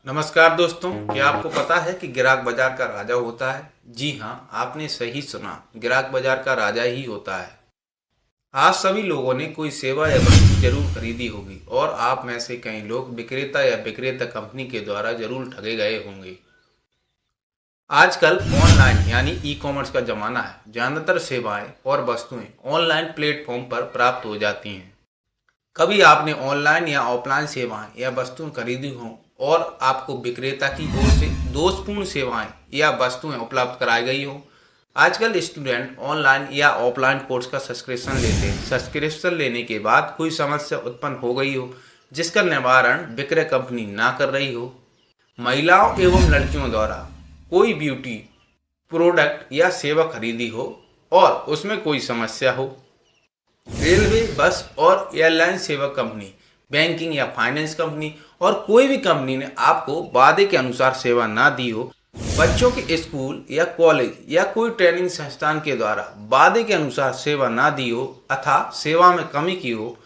नमस्कार दोस्तों, क्या आपको पता है कि ग्राहक बाजार का राजा होता है? जी हाँ, आपने सही सुना। ग्राहक बाजार का राजा ही होता है। आज सभी लोगों ने कोई सेवा या वस्तु जरूर खरीदी होगी और आप में से कई लोग विक्रेता या विक्रेता कंपनी के द्वारा जरूर ठगे गए होंगे। आजकल ऑनलाइन यानी ई कॉमर्स का जमाना है। ज्यादातर सेवाएं और वस्तुएं ऑनलाइन प्लेटफॉर्म पर प्राप्त हो जाती हैं। कभी आपने ऑनलाइन या ऑफलाइन सेवाएं या वस्तुएं खरीदी हों और आपको विक्रेता की ओर से दोषपूर्ण सेवाएं या वस्तुएं उपलब्ध कराई गई हो। आजकल स्टूडेंट ऑनलाइन या ऑफलाइन कोर्स का सब्सक्रिप्शन लेते हैं। सब्सक्रिप्शन लेने के बाद कोई समस्या उत्पन्न हो गई हो जिसका निवारण विक्रय कंपनी ना कर रही हो। महिलाओं एवं लड़कियों द्वारा कोई ब्यूटी प्रोडक्ट या सेवा खरीदी हो और उसमें कोई समस्या हो। रेलवे, बस और एयरलाइन सेवा कंपनी, बैंकिंग या फाइनेंस कंपनी और कोई भी कंपनी ने आपको वादे के अनुसार सेवा ना दी हो। बच्चों के स्कूल या कॉलेज या कोई ट्रेनिंग संस्थान के द्वारा वादे के अनुसार सेवा ना दी हो अथवा सेवा में कमी की हो।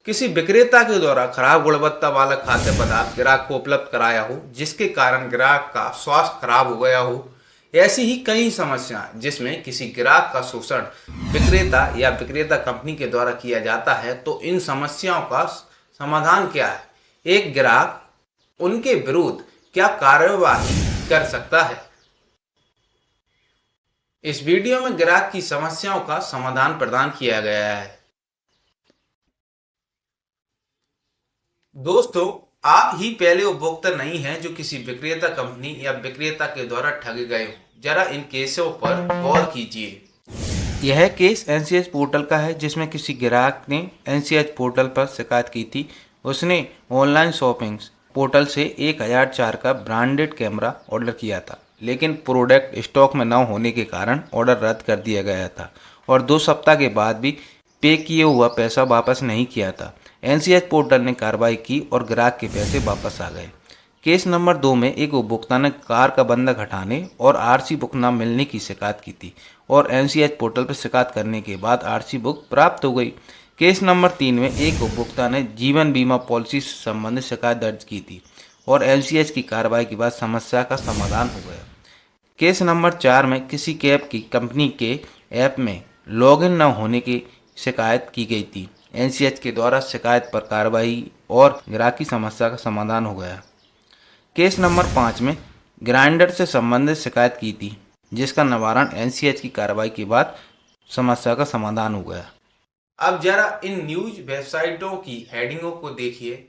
किसी विक्रेता के द्वारा खराब गुणवत्ता वाला खाद्य पदार्थ ग्राहक को उपलब्ध कराया हो जिसके कारण ग्राहक का स्वास्थ्य खराब हो गया हो। ऐसी ही कई समस्याएं जिसमें किसी ग्राहक का शोषण विक्रेता या विक्रेता कंपनी के द्वारा किया जाता है। तो इन समस्याओं का समाधान क्या है? एक ग्राहक उनके विरुद्ध क्या कार्यवाही कर सकता है? इस वीडियो में ग्राहक की समस्याओं का समाधान प्रदान किया गया है। दोस्तों, आप ही पहले उपभोक्ता नहीं हैं जो किसी विक्रेता कंपनी या विक्रेता के द्वारा ठगे गए हो। जरा इन केसों पर गौर कीजिए। यह केस एनसीएच पोर्टल का है जिसमें किसी ग्राहक ने एनसीएच पोर्टल पर शिकायत की थी। उसने ऑनलाइन शॉपिंग पोर्टल से 1004 का ब्रांडेड कैमरा ऑर्डर किया था, लेकिन प्रोडक्ट स्टॉक में न होने के कारण ऑर्डर रद्द कर दिया गया था और 2 सप्ताह के बाद भी पे किए हुआ पैसा वापस नहीं किया था। एनसीएच पोर्टल ने कार्रवाई की और ग्राहक के पैसे वापस आ गए। केस नंबर 2 में एक उपभोक्ता ने कार का बंधक हटाने और आरसी बुक न मिलने की शिकायत की थी और एनसीएच पोर्टल पर शिकायत करने के बाद आरसी बुक प्राप्त हो गई। केस नंबर 3 में एक उपभोक्ता ने जीवन बीमा पॉलिसी से संबंधित शिकायत दर्ज की थी और एनसीएच की कार्रवाई के बाद समस्या का समाधान हो गया। केस नंबर 4 में किसी कैब की कंपनी के ऐप में लॉगिन न होने की शिकायत की गई थी। एनसीएच के द्वारा शिकायत पर कार्रवाई और ग्राहक की समस्या का समाधान हो गया। केस नंबर 5 में ग्राइंडर से संबंधित शिकायत की थी जिसका निवारण एनसीएच की कार्रवाई के बाद समस्या का समाधान हो गया। अब जरा इन न्यूज वेबसाइटों की हेडिंगों को देखिए।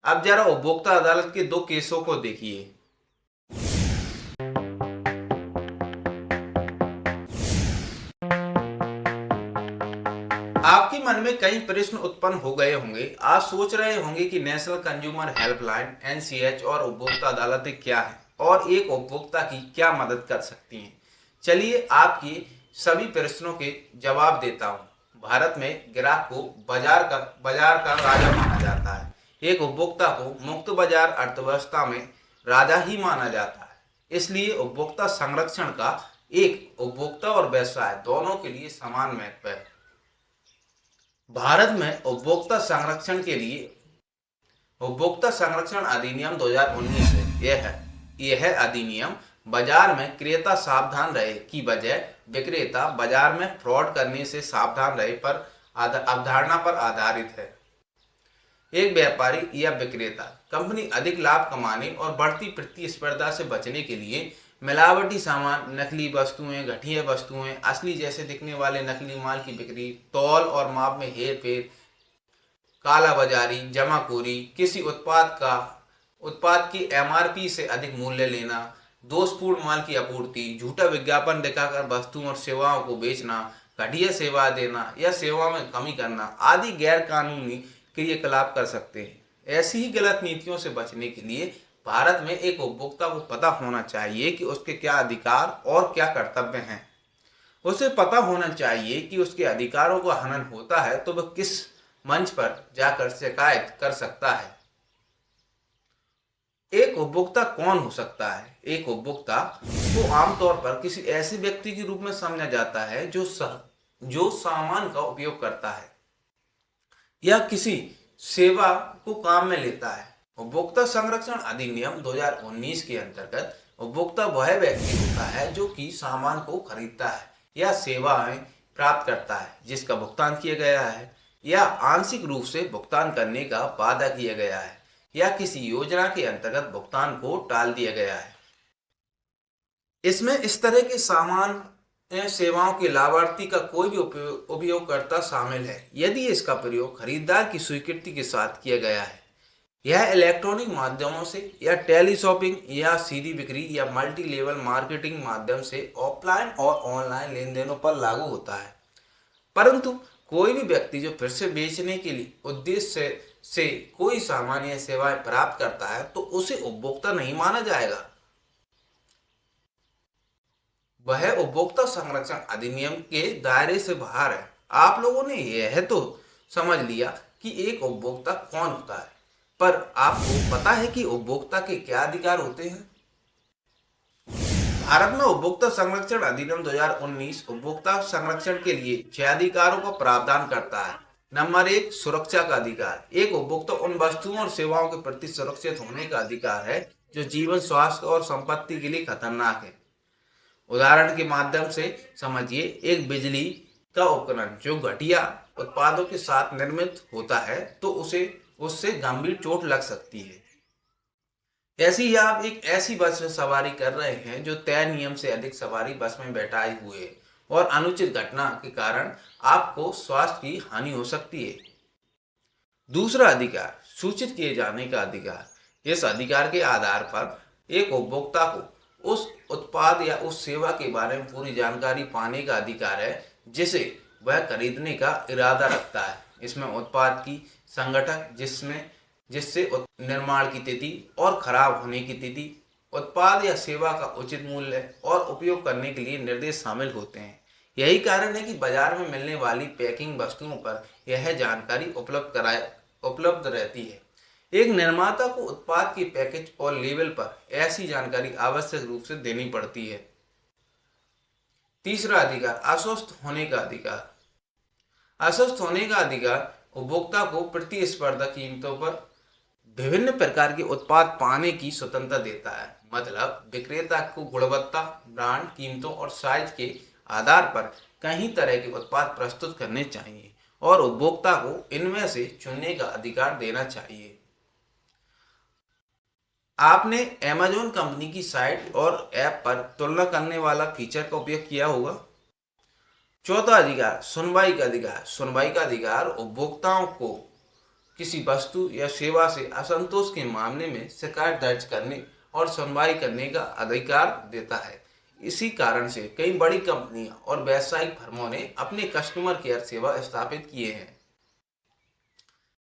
अब जरा उपभोक्ता अदालत के 2 केसों को देखिए। आपके मन में कई प्रश्न उत्पन्न हो गए होंगे। आप सोच रहे होंगे कि नेशनल कंज्यूमर हेल्पलाइन एनसीएच और उपभोक्ता अदालतें क्या है और एक उपभोक्ता की क्या मदद कर सकती हैं। चलिए आपके सभी प्रश्नों के जवाब देता हूं। भारत में ग्राहक को बाजार का राजा माना जाता है। एक उपभोक्ता को मुक्त बाजार अर्थव्यवस्था में राजा ही माना जाता है। इसलिए उपभोक्ता संरक्षण का एक उपभोक्ता और व्यवसाय दोनों के लिए समान महत्व है। भारत में उपभोक्ता संरक्षण के लिए उपभोक्ता संरक्षण अधिनियम 2019 है। यह अधिनियम बाजार में क्रेता सावधान रहे की बजाय विक्रेता बाजार में फ्रॉड करने से सावधान रहे पर अवधारणा पर आधारित है। एक व्यापारी या विक्रेता कंपनी अधिक लाभ कमाने और बढ़ती प्रतिस्पर्धा से बचने के लिए मिलावटी सामान, नकली वस्तुएं, घटिया वस्तुएं, असली जैसे दिखने वाले नकली माल की बिक्री, तौल और माप में हेर फेर, कालाबाजारी, जमाखोरी, किसी उत्पाद की एमआरपी से अधिक मूल्य लेना, दोषपूर्ण माल की आपूर्ति, झूठा विज्ञापन दिखाकर वस्तुओं और सेवाओं को बेचना, घटिया सेवा देना या सेवा में कमी करना आदि गैर कानूनी क्रियाकलाप कर सकते हैं। ऐसी ही गलत नीतियों से बचने के लिए भारत में एक उपभोक्ता को पता होना चाहिए कि उसके क्या अधिकार और क्या कर्तव्य हैं। उसे पता होना चाहिए कि उसके अधिकारों का हनन होता है तो वह किस मंच पर जाकर शिकायत कर सकता है। एक उपभोक्ता कौन हो सकता है? एक उपभोक्ता को आमतौर पर किसी ऐसे व्यक्ति के रूप में समझा जाता है जो सामान का उपयोग करता है या किसी सेवा को काम में लेता है। उपभोक्ता संरक्षण अधिनियम 2019 के अंतर्गत उपभोक्ता वह व्यक्ति होता है जो कि सामान को खरीदता है या सेवाएं प्राप्त करता है जिसका भुगतान किया गया है या आंशिक रूप से भुगतान करने का वादा किया गया है या किसी योजना के अंतर्गत भुगतान को टाल दिया गया है। इसमें इस तरह के सामान सेवाओं के लाभार्थी का कोई भी उपयोगकर्ता शामिल है यदि इसका प्रयोग खरीदार की स्वीकृति के साथ किया गया है। यह इलेक्ट्रॉनिक माध्यमों से या टेली शॉपिंग या सीधी बिक्री या मल्टी लेवल मार्केटिंग माध्यम से ऑफलाइन और ऑनलाइन लेन देनों पर लागू होता है। परंतु कोई भी व्यक्ति जो फिर से बेचने के लिए उद्देश्य से कोई सामान या सेवाएं प्राप्त करता है तो उसे उपभोक्ता नहीं माना जाएगा। वह उपभोक्ता संरक्षण अधिनियम के दायरे से बाहर है। आप लोगों ने यह तो समझ लिया कि एक उपभोक्ता कौन होता है, पर आपको पता है कि उपभोक्ता के क्या अधिकार होते हैं? भारत में उपभोक्ता संरक्षण अधिनियम 2019 उपभोक्ता संरक्षण के लिए 6 अधिकारों का प्रावधान करता है। नंबर 1, सुरक्षा का अधिकार। एक उपभोक्ता उन वस्तुओं और सेवाओं के प्रति सुरक्षित होने का अधिकार है जो जीवन, स्वास्थ्य और संपत्ति के लिए खतरनाक है। उदाहरण के माध्यम से समझिए, एक बिजली का उपकरण जो घटिया उत्पादों के साथ निर्मित होता है तो उससे गंभीर चोट लग सकती है। ऐसे ही आप एक ऐसी बस में सवारी कर रहे हैं जो तय नियम से अधिक सवारी बस में बैठाए हुए है और अनुचित घटना के कारण आपको स्वास्थ्य की हानि हो सकती है। दूसरा अधिकार, सूचित किए जाने का अधिकार। इस अधिकार के आधार पर एक उपभोक्ता को उस उत्पाद या उस सेवा के बारे में पूरी जानकारी पाने का अधिकार है जिसे वह खरीदने का इरादा रखता है। इसमें उत्पाद की संगठक जिससे निर्माण की तिथि और खराब होने की तिथि, उत्पाद या सेवा का उचित मूल्य और उपयोग करने के लिए निर्देश शामिल होते हैं। यही कारण है कि बाजार में मिलने वाली पैकिंग वस्तुओं पर यह जानकारी उपलब्ध रहती है। एक निर्माता को उत्पाद के पैकेज और लेबल पर ऐसी जानकारी आवश्यक रूप से देनी पड़ती है। तीसरा अधिकार, अस्वस्थ होने का अधिकार। अस्वस्थ होने का अधिकार उपभोक्ता को प्रतिस्पर्धा कीमतों पर विभिन्न प्रकार के उत्पाद पाने की स्वतंत्रता देता है। मतलब विक्रेता को गुणवत्ता, ब्रांड, कीमतों और साइज के आधार पर कई तरह के उत्पाद प्रस्तुत करने चाहिए और उपभोक्ता को इनमें से चुनने का अधिकार देना चाहिए। आपने Amazon कंपनी की साइट और ऐप पर तुलना करने वाला फीचर का उपयोग किया होगा। चौथा अधिकार, सुनवाई का अधिकार। सुनवाई का अधिकार उपभोक्ताओं को किसी वस्तु या सेवा से असंतोष के मामले में शिकायत दर्ज करने और सुनवाई करने का अधिकार देता है। इसी कारण से कई बड़ी कंपनियां और व्यावसायिक फर्मों ने अपने कस्टमर केयर सेवा स्थापित किए हैं।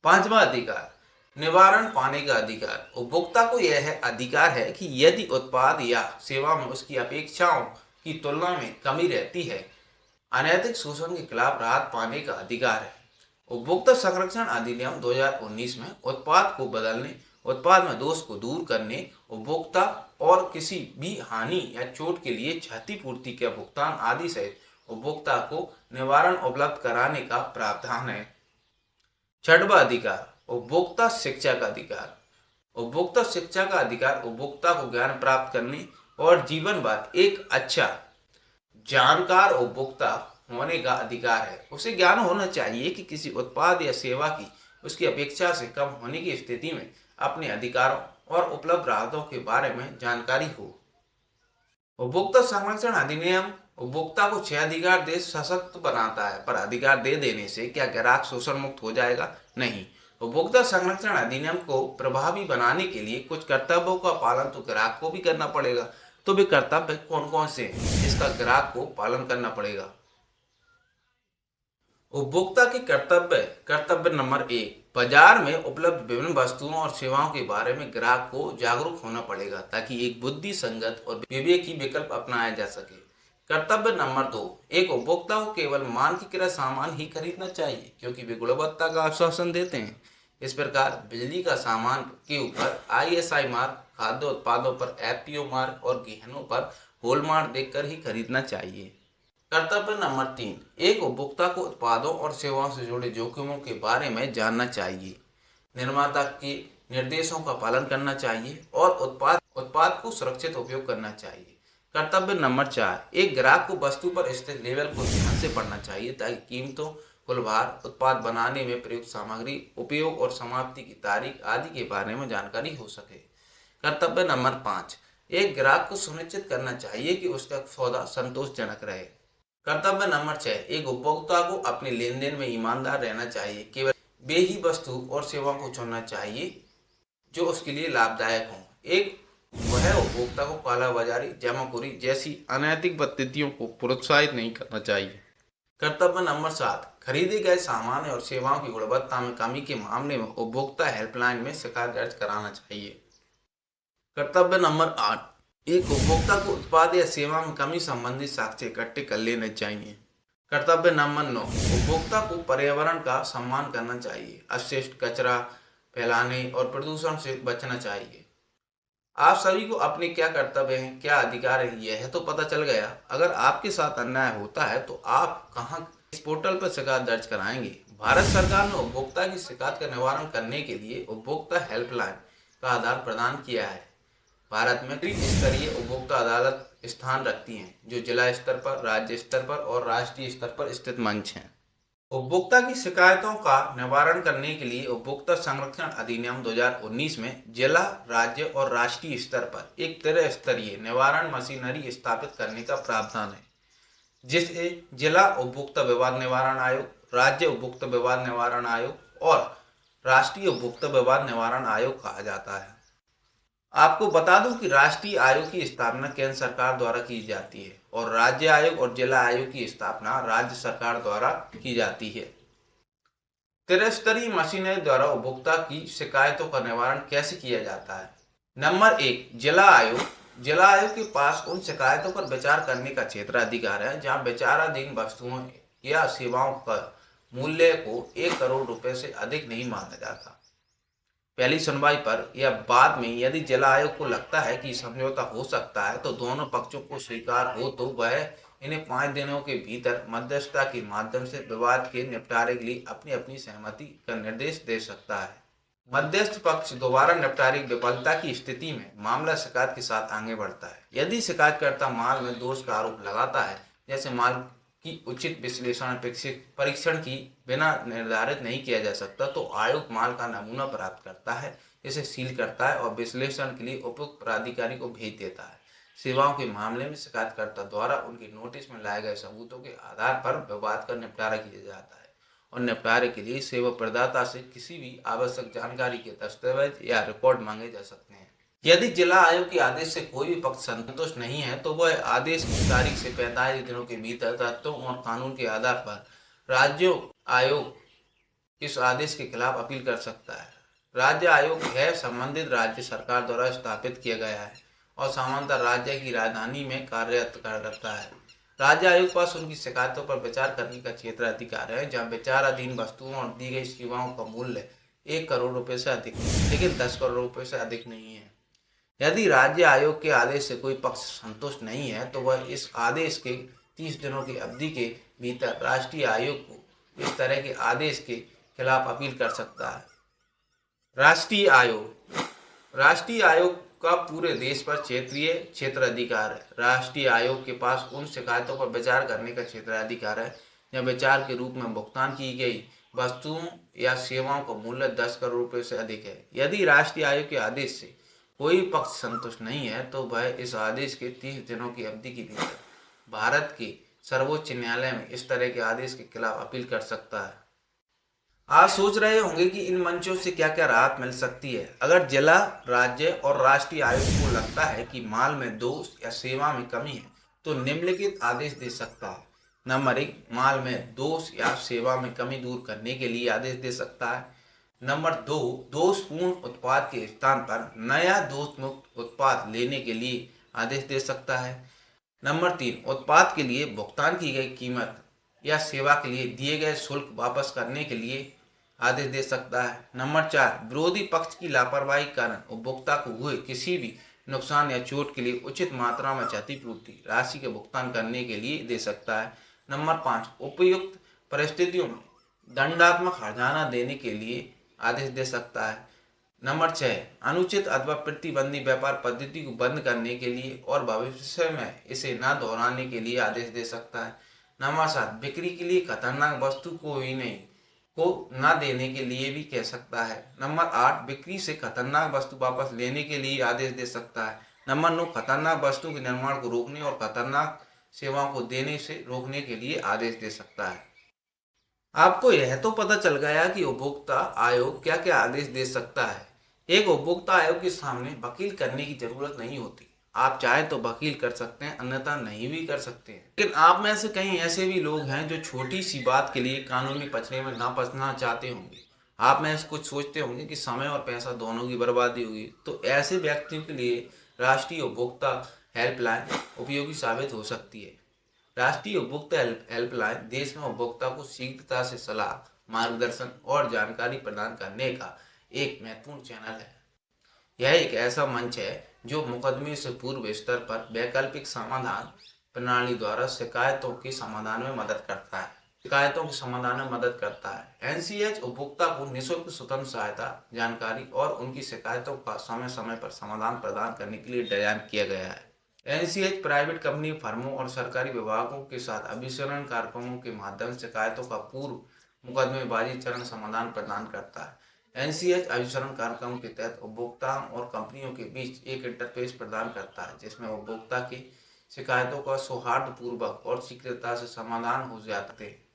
पांचवा अधिकार, निवारण पाने का अधिकार। उपभोक्ता को यह अधिकार है कि यदि उत्पाद या सेवा में उसकी अपेक्षाओं की तुलना में कमी रहती है, अनैतिक शोषण के खिलाफ राहत पाने का अधिकार है। उपभोक्ता संरक्षण अधिनियम 2019 में उत्पाद को बदलने, उत्पाद में दोष को दूर करने, उपभोक्ता और किसी भी हानि या चोट के लिए क्षतिपूर्ति के भुगतान आदि सहित उपभोक्ता को निवारण उपलब्ध कराने का प्रावधान है। छठवां अधिकार, उपभोक्ता शिक्षा का अधिकार। उपभोक्ता शिक्षा का अधिकार उपभोक्ता को ज्ञान प्राप्त करने और जीवन भर एक अच्छा जानकार उपभोक्ता होने का अधिकार है। उसे ज्ञान होना चाहिए कि किसी उत्पाद या सेवा की उसकी अपेक्षा से कम होने की स्थिति में अपने अधिकारों और उपलब्ध राहतों के बारे में जानकारी हो। उपभोक्ता संरक्षण अधिनियम उपभोक्ता को 6 अधिकार दे सशक्त बनाता है, पर अधिकार दे देने से क्या ग्राहक शोषण मुक्त हो जाएगा? नहीं। उपभोक्ता संरक्षण अधिनियम को प्रभावी बनाने के लिए कुछ कर्तव्यों का पालन तो ग्राहक को भी करना पड़ेगा। तो वे कर्तव्य कौन कौन से हैं, इसका ग्राहक को पालन करना पड़ेगा। उपभोक्ता के कर्तव्य नंबर 1, बाजार में उपलब्ध विभिन्न वस्तुओं और सेवाओं के बारे में ग्राहक को जागरूक होना पड़ेगा ताकि एक बुद्धि संगत और विवेकी विकल्प अपनाया जा सके। कर्तव्य नंबर 2, एक उपभोक्ता को केवल मानकीकृत सामान ही खरीदना चाहिए क्योंकि वे गुणवत्ता का आश्वासन देते हैं। इस प्रकार बिजली का सामान के ऊपर ISI मार्क, खाद्य उत्पादों पर FPO मार्क और गहनों पर हॉलमार्क देखकर ही खरीदना चाहिए। कर्तव्य नंबर 3, एक उपभोक्ता को उत्पादों और सेवाओं से जुड़े जोखिमों के बारे में जानना चाहिए, निर्माता के निर्देशों का पालन करना चाहिए और उत्पाद को सुरक्षित उपयोग करना चाहिए। कर्तव्य नंबर 4, एक ग्राहक को वस्तु पर स्थित लेबल को ध्यान से पढ़ना चाहिए ताकि कीमतों, कुल भार, उत्पाद बनाने में प्रयुक्त सामग्री, उपयोग और समाप्ति की तारीख आदि के बारे में जानकारी हो सके। कर्तव्य नंबर 5, एक ग्राहक को सुनिश्चित करना चाहिए कि उसका सौदा संतोषजनक रहे। कर्तव्य नंबर 6, एक उपभोक्ता को अपने लेन देन में ईमानदार रहना चाहिए। केवल वे ही वस्तु और सेवाओं को चुनना चाहिए जो उसके लिए लाभदायक हों। वह उपभोक्ता को कालाबाजारी, जमाखोरी जैसी अनैतिक गतिविधियों को प्रोत्साहित नहीं करना चाहिए। कर्तव्य नंबर 7, खरीदे गए सामान और सेवाओं की गुणवत्ता में कमी के मामले में उपभोक्ता हेल्पलाइन में शिकायत दर्ज कराना चाहिए। कर्तव्य नंबर 8, एक उपभोक्ता को उत्पाद या सेवा में कमी संबंधी साक्ष्य इकट्ठे कर लेने चाहिए। कर्तव्य नंबर 9, उपभोक्ता को पर्यावरण का सम्मान करना चाहिए, अपशिष्ट, कचरा फैलाने और प्रदूषण से बचना चाहिए। आप सभी को अपने क्या कर्तव्य हैं, क्या अधिकार है, यह तो पता चल गया। अगर आपके साथ अन्याय होता है तो आप कहां इस पोर्टल पर शिकायत दर्ज कराएंगे। भारत सरकार ने उपभोक्ता की शिकायत का निवारण करने के लिए उपभोक्ता हेल्पलाइन का आधार प्रदान किया है। भारत में त्रिस्तरीय उपभोक्ता अदालत स्थान रखती हैं जो जिला स्तर पर, राज्य स्तर पर और राष्ट्रीय स्तर पर स्थित मंच हैं। उपभोक्ता की शिकायतों का निवारण करने के लिए उपभोक्ता संरक्षण अधिनियम 2019 में जिला, राज्य और राष्ट्रीय स्तर पर एक त्रिस्तरीय निवारण मशीनरी स्थापित करने का प्रावधान है, जिसे जिला उपभोक्ता विवाद निवारण आयोग, राज्य उपभोक्ता विवाद निवारण आयोग और राष्ट्रीय उपभोक्ता विवाद निवारण आयोग कहा जाता है। आपको बता दूं कि राष्ट्रीय आयोग की स्थापना केंद्र सरकार द्वारा की जाती है और राज्य आयोग और जिला आयोग की स्थापना राज्य सरकार द्वारा की जाती है। त्रिस्तरीय मशीनरी द्वारा उपभोक्ता की शिकायतों का निवारण कैसे किया जाता है। नंबर 1, जिला आयोग। जिला आयोग के पास उन शिकायतों पर विचार करने का क्षेत्राधिकार है जहां विचाराधीन वस्तुओं या सेवाओं पर मूल्य को 1 करोड़ रुपए से अधिक नहीं माना जाता। पहली सुनवाई पर या बाद में यदि जिला आयोग को लगता है कि समझौता हो सकता है तो दोनों पक्षों को स्वीकार हो तो वह इन्हें 5 दिनों के भीतर मध्यस्थता के माध्यम से विवाद के निपटारे के लिए अपनी अपनी सहमति का निर्देश दे सकता है। मध्यस्थ पक्ष दोबारा निपटारे की विफलता की स्थिति में मामला शिकायत के साथ आगे बढ़ता है। यदि शिकायतकर्ता माल में दोष का आरोप लगाता है, जैसे माल की उचित विश्लेषण परीक्षण की बिना निर्धारित नहीं किया जा सकता, तो आयोग माल का नमूना प्राप्त करता है, इसे सील करता है और विश्लेषण के लिए उपयुक्त प्राधिकारी को भेज देता है। सेवाओं के मामले में शिकायतकर्ता द्वारा उनके नोटिस में लाए गए सबूतों के आधार पर विवाद का निपटारा किया जाता है और निपटारे के लिए सेवा प्रदाता से किसी भी आवश्यक जानकारी के दस्तावेज या रिकॉर्ड मांगे जा सकते हैं। यदि जिला आयोग के आदेश से कोई भी पक्ष संतुष्ट नहीं है तो वह आदेश की तारीख से 45 दिनों के भीतर तथ्यों और कानून के आधार पर राज्य आयोग इस आदेश के खिलाफ अपील कर सकता है। राज्य आयोग है संबंधित राज्य सरकार द्वारा स्थापित किया गया है और सामान्यतः राज्य की राजधानी में कार्यरत करता है। राज्य आयोग के पास उनकी शिकायतों पर विचार करने का क्षेत्राधिकार है जहां विचाराधीन वस्तुओं और दी गई सेवाओं का मूल्य 1 करोड़ रुपए से अधिक है, लेकिन 10 करोड़ रुपए से अधिक नहीं है। यदि राज्य आयोग के आदेश से कोई पक्ष संतुष्ट नहीं है तो वह इस आदेश के 30 दिनों की अवधि के भीतर राष्ट्रीय आयोग को इस तरह के आदेश के खिलाफ अपील कर सकता है। राष्ट्रीय आयोग का पूरे देश पर क्षेत्राधिकार है। राष्ट्रीय आयोग के पास उन शिकायतों पर विचार करने का क्षेत्राधिकार है जब विचार के रूप में भुगतान की गई वस्तुओं या सेवाओं का मूल्य 10 करोड़ रुपए से अधिक है। यदि राष्ट्रीय आयोग के आदेश से कोई पक्ष संतुष्ट नहीं है तो वह इस आदेश के 30 दिनों की अवधि के भीतर भारत के सर्वोच्च न्यायालय में इस तरह के आदेश के खिलाफ अपील कर सकता है। आज सोच रहे होंगे कि इन मंचों से क्या क्या राहत मिल सकती है। अगर जिला, राज्य और राष्ट्रीय आयोग को लगता है कि माल में दोष या सेवा में कमी है तो निम्नलिखित आदेश दे सकता है। नंबर 1, माल में दोष या सेवा में कमी दूर करने के लिए आदेश दे सकता है। नंबर 2, दोषपूर्ण उत्पाद के स्थान पर नया दोष मुक्त उत्पाद लेने के लिए आदेश दे सकता है। नंबर 3, उत्पाद के लिए भुगतान की गई कीमत या सेवा के लिए दिए गए शुल्क वापस करने के लिए आदेश दे सकता है। नंबर 4, विरोधी पक्ष की लापरवाही के कारण उपभोक्ता को हुए किसी भी नुकसान या चोट के लिए उचित मात्रा में क्षतिपूर्ति राशि के भुगतान करने के लिए दे सकता है। नंबर 5, उपयुक्त परिस्थितियों में दंडात्मक हर्जाना देने के लिए आदेश दे सकता है। नंबर 6, अनुचित अथवा प्रतिबंधी व्यापार पद्धति को बंद करने के लिए और भविष्य में इसे न दोहराने के लिए आदेश दे सकता है। नंबर 7, बिक्री के लिए खतरनाक वस्तु को ही नहीं को न देने के लिए भी कह सकता है। नंबर 8, बिक्री से खतरनाक वस्तु वापस लेने के लिए आदेश दे सकता है। नंबर 9, खतरनाक वस्तु के निर्माण को रोकने और खतरनाक सेवाओं को देने से रोकने के लिए आदेश दे सकता है। आपको यह तो पता चल गया कि उपभोक्ता आयोग क्या क्या आदेश दे सकता है। एक उपभोक्ता आयोग के सामने वकील करने की जरूरत नहीं होती। आप चाहे तो वकील कर सकते हैं, अन्यथा नहीं भी कर सकते हैं। लेकिन आप में से कई ऐसे भी लोग हैं जो छोटी सी बात के लिए कानूनी पचड़े में ना फंसना चाहते होंगे। आप में से कुछ सोचते होंगे कि समय और पैसा दोनों की बर्बादी होगी। तो ऐसे व्यक्तियों के लिए राष्ट्रीय उपभोक्ता हेल्पलाइन उपयोगी साबित हो सकती है। राष्ट्रीय उपभोक्ता हेल्पलाइन देश में उपभोक्ता को शीघ्रता से सलाह, मार्गदर्शन और जानकारी प्रदान करने का एक महत्वपूर्ण चैनल है। यह एक ऐसा मंच है जो मुकदमे से पूर्व स्तर पर वैकल्पिक समाधान प्रणाली द्वारा शिकायतों के समाधान में मदद करता है। एनसीएच उपभोक्ता को निःशुल्क स्वतंत्र सहायता, जानकारी और उनकी शिकायतों का समय समय पर समाधान प्रदान करने के लिए डिजाइन किया गया है। एनसीएच प्राइवेट कंपनी, फर्मों और सरकारी विभागों के साथ अभिसरण कार्यक्रमों के माध्यम से शिकायतों का पूर्व मुकदमेबाजी चरण समाधान प्रदान करता है। एनसीएच अभिसरण कार्यक्रम के तहत उपभोक्ताओं और कंपनियों के बीच एक इंटरफेस प्रदान करता है जिसमें उपभोक्ता की शिकायतों का सौहार्दपूर्वक और शीघ्रता से समाधान हो जाते हैं।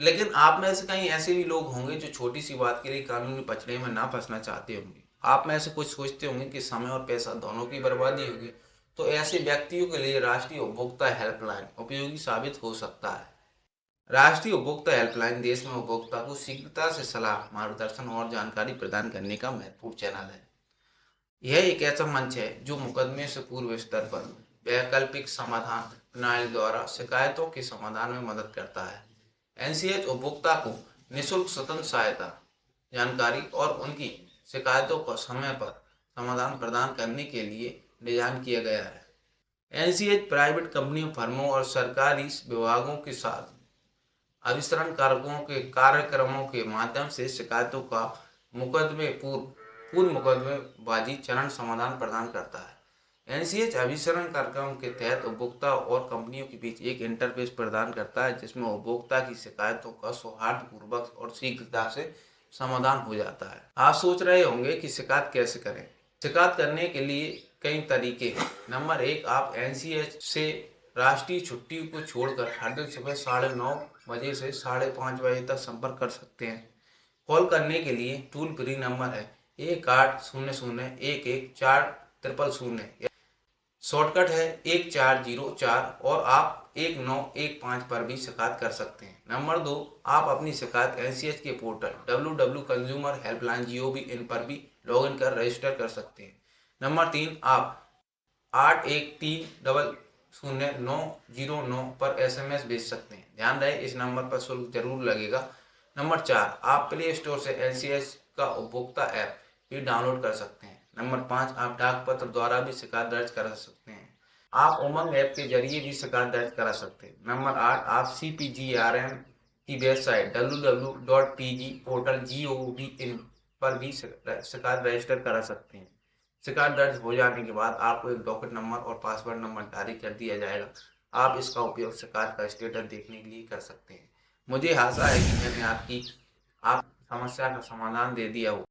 लेकिन आप में से कई ऐसे भी लोग होंगे जो छोटी सी बात के लिए कानूनी पचड़े में ना फंसना चाहते होंगे। आप में से कुछ सोचते होंगे कि समय और पैसा दोनों की बर्बादी होगी। तो ऐसे व्यक्तियों के लिए राष्ट्रीय उपभोक्ता हेल्पलाइन उपयोगी साबित हो सकता है। राष्ट्रीय उपभोक्ता हेल्पलाइन देश में उपभोक्ता को शीघ्रता से सलाह, मार्गदर्शन और जानकारी प्रदान करने का महत्वपूर्ण चैनल है। यह एक ऐसा मंच है जो मुकदमे से पूर्व स्तर पर वैकल्पिक समाधान प्रणाली द्वारा शिकायतों के समाधान में मदद करता है। एनसीएच उपभोक्ता को निःशुल्क स्वतंत्र सहायता, जानकारी और उनकी शिकायतों का समय पर समाधान प्रदान करने के लिए डिजाइन किया गया है। एनसीएच प्राइवेट कंपनियों, फर्मों और सरकारी विभागों के साथ अभिसरण कार्यक्रमों के माध्यम से शिकायतों का पूर्व मुकदमेबाजी चरण समाधान प्रदान करता है। एनसीएच अभिसरण कार्यक्रम के तहत उपभोक्ता और कंपनियों के बीच एक इंटरफेस प्रदान करता है जिसमें उपभोक्ता की शिकायतों का सौहार्दपूर्वक और शीघ्रता से समाधान हो जाता है। आप सोच रहे होंगे कि शिकायत कैसे करें। शिकायत करने के लिए कई तरीके। नंबर 1, आप एनसीएच से राष्ट्रीय छुट्टी को छोड़कर हर दिन सुबह 9:30 बजे से 5:30 बजे तक संपर्क कर सकते हैं। कॉल करने के लिए टोल फ्री नंबर है 1800-11-400। शॉर्टकट है 1404 और आप 1915 पर भी शिकायत कर सकते हैं। नंबर 2, आप अपनी शिकायत एनसीएच के पोर्टल www.consumerhelpline.gov.in पर भी लॉगिन कर रजिस्टर कर सकते हैं। नंबर 3, आप 81300909 पर एसएमएस भेज सकते हैं। ध्यान रहे इस नंबर पर शुल्क जरूर लगेगा। नंबर 4, आप प्ले स्टोर से एनसीएच का उपभोक्ता ऐप भी डाउनलोड कर सकते हैं। नंबर 5, आप डाक पत्र द्वारा भी शिकायत दर्ज करा सकते हैं। आप उमंग ऐप के जरिए भी शिकायत दर्ज करा सकते हैं। नंबर 8, आप सीपीजीआरएम की वेबसाइट www.pgportal.gov.in पर भी शिकायत रजिस्टर करा सकते हैं। शिकायत दर्ज हो जाने के बाद आपको एक डॉकेट नंबर और पासवर्ड नंबर जारी कर दिया जाएगा। आप इसका उपयोग शिकायत का स्टेटस देखने के लिए कर सकते हैं। मुझे आशा है कि मैंने आपकी समस्या का समाधान दे दिया हो।